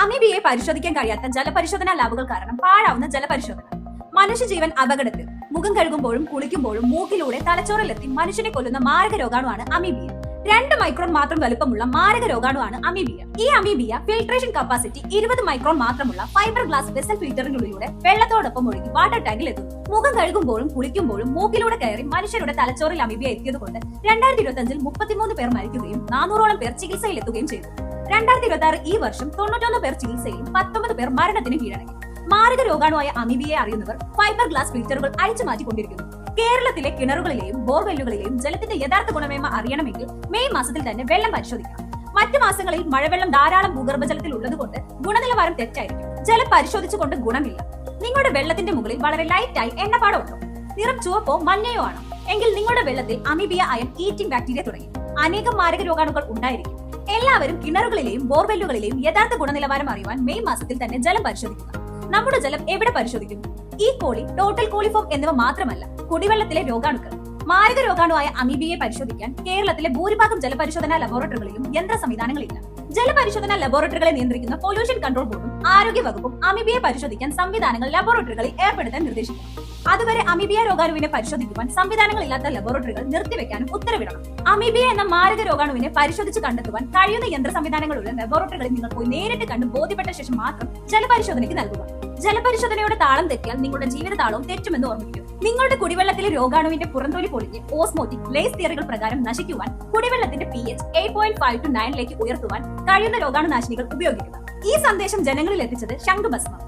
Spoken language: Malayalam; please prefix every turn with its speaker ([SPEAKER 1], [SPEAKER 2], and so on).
[SPEAKER 1] അമീബിയെ പരിശോധിക്കാൻ കഴിയാത്ത ജലപരിശോധനാ ലാബുകൾ കാരണം പാഴാവുന്ന ജലപരിശോധന. മനുഷ്യജീവൻ അപകടത്തിൽ. മുഖം കഴുകുമ്പോഴും കുളിക്കുമ്പോഴും മൂക്കിലൂടെ തലച്ചോറിലെത്തി മനുഷ്യനെ കൊല്ലുന്ന മാരക രോഗാണുവാണ് അമീബിയ. 2 മൈക്രോൺ മാത്രം വലുപ്പമുള്ള മാരക രോഗാണുവാണ് അമീബിയ. ഈ അമീബിയ ഫിൽട്രേഷൻ കപ്പാസിറ്റി 20 മൈക്രോൺ മാത്രമുള്ള ഫൈബർ ഗ്ലാസ് വെസൽ ഫിൽറ്ററിനുള്ളിലൂടെ വെള്ളത്തോടൊപ്പം ഒഴുകി വാട്ടർ ടാങ്കിൽ എത്തുന്നു. മുഖം കഴുകുമ്പോഴും കുളിക്കുമ്പോഴും മൂക്കിലൂടെ കയറി മനുഷ്യരുടെ തലച്ചോറിൽ അമീബിയ എത്തിയതുകൊണ്ട് 2025-ൽ 33 പേർ മരിക്കുകയും 400ഓളം പേർ ചികിത്സയിലെത്തുകയും ചെയ്തു. 2026 ഈ വർഷം 91 പേർ ചികിത്സയിലും 19 പേർ മരണത്തിന് കീഴടങ്ങി. മാരക രോഗാണുവായ അമീബിയെ അറിയുന്നവർ ഫൈബർ ഗ്ലാസ് ഫിൽറ്ററുകൾ അഴിച്ചു മാറ്റിക്കൊണ്ടിരിക്കുന്നു. കേരളത്തിലെ കിണറുകളിലെയും ബോർവെല്ലുകളിലെയും ജലത്തിന്റെ യഥാർത്ഥ ഗുണമേന്മ അറിയണമെങ്കിൽ മെയ് മാസത്തിൽ തന്നെ വെള്ളം പരിശോധിക്കണം. മറ്റു മാസങ്ങളിൽ മഴവെള്ളം ധാരാളം ഭൂഗർഭജലത്തിൽ ഉള്ളതുകൊണ്ട് ഗുണനിലവാരം തെറ്റായിരിക്കും. ജലം പരിശോധിച്ചുകൊണ്ട് ഗുണമില്ല. നിങ്ങളുടെ വെള്ളത്തിന്റെ മുകളിൽ വളരെ ലൈറ്റായി എണ്ണപ്പാടം ഉണ്ടോ? നിറം ചുവപ്പോ മഞ്ഞയോ ആണോ? എങ്കിൽ നിങ്ങളുടെ വെള്ളത്തിൽ അമീബിയ അയം ഈറ്റിംഗ് ബാക്ടീരിയ തുടങ്ങി അനേകം മാരക രോഗാണുക്കൾ ഉണ്ടായിരിക്കും. എല്ലാവരും കിണറുകളിലെയും ബോർവെല്ലുകളിലെയും യഥാർത്ഥ ഗുണനിലവാരം അറിയുവാൻ മെയ് മാസത്തിൽ തന്നെ ജലം പരിശോധിക്കുക. നമ്മുടെ ജലം എവിടെ പരിശോധിക്കുന്നു? ഈ കോളി, ടോട്ടൽ കോളിഫോം എന്നിവ മാത്രമല്ല, കുടിവെള്ളത്തിലെ രോഗാണുക്കൾ. മാരക രോഗാണുവായ അമീബിയെ പരിശോധിക്കാൻ കേരളത്തിലെ ഭൂരിഭാഗം ജലപരിശോധനാ ലബോറട്ടറികളിലും യന്ത്ര സംവിധാനങ്ങളില്ല. ജലപരിശോധനാ ലബോറട്ടറികളെ നിയന്ത്രിക്കുന്ന പൊല്യൂഷൻ കൺട്രോൾ ബോർഡും ആരോഗ്യ വകുപ്പും അമീബിയെ പരിശോധിക്കാൻ സംവിധാനങ്ങൾ ലബോറട്ടറികളിൽ ഏർപ്പെടുത്താൻ നിർദ്ദേശിക്കും. അതുവരെ അമീബിയ രോഗാണുവിനെ പരിശോധിക്കുവാൻ സംവിധാനങ്ങളില്ലാത്ത ലബോറട്ടറികൾ നിർത്തിവെക്കാനും ഉത്തരവിടണം. അമീബിയ എന്ന മാരക രോഗാണുവിനെ പരിശോധിച്ച് കണ്ടെത്തുവാൻ കഴിയുന്ന യന്ത്ര സംവിധാനങ്ങളുള്ള ലബോറട്ടറികളിൽ നിങ്ങൾ പോയി നേരിട്ട് കണ്ട് ബോധ്യപ്പെട്ട ശേഷം മാത്രം ജലപരിശോധനയ്ക്ക് നൽകുക. ജലപരിശോധനയുടെ താളം തെറ്റിയാൽ നിങ്ങളുടെ ജീവിത താളവും തെറ്റുമെന്ന് ഓർമ്മിക്കും. നിങ്ങളുടെ കുടിവെള്ളത്തിലെ രോഗാണുവിന്റെ പുറന്തോലി പൊളിഞ്ഞ് ഓസ്മോറ്റിക് ലേസ് തിയറികൾ പ്രകാരം നശിക്കുവാൻ കുടിവെള്ളത്തിന്റെ pH 8.5 to 9 ഉയർത്തുവാൻ കഴിയുന്ന രോഗാണുനാശിനികൾ ഉപയോഗിക്കുക. ഈ സന്ദേശം ജനങ്ങളിൽ എത്തിച്ചത് ശംഖുഭസ്മം.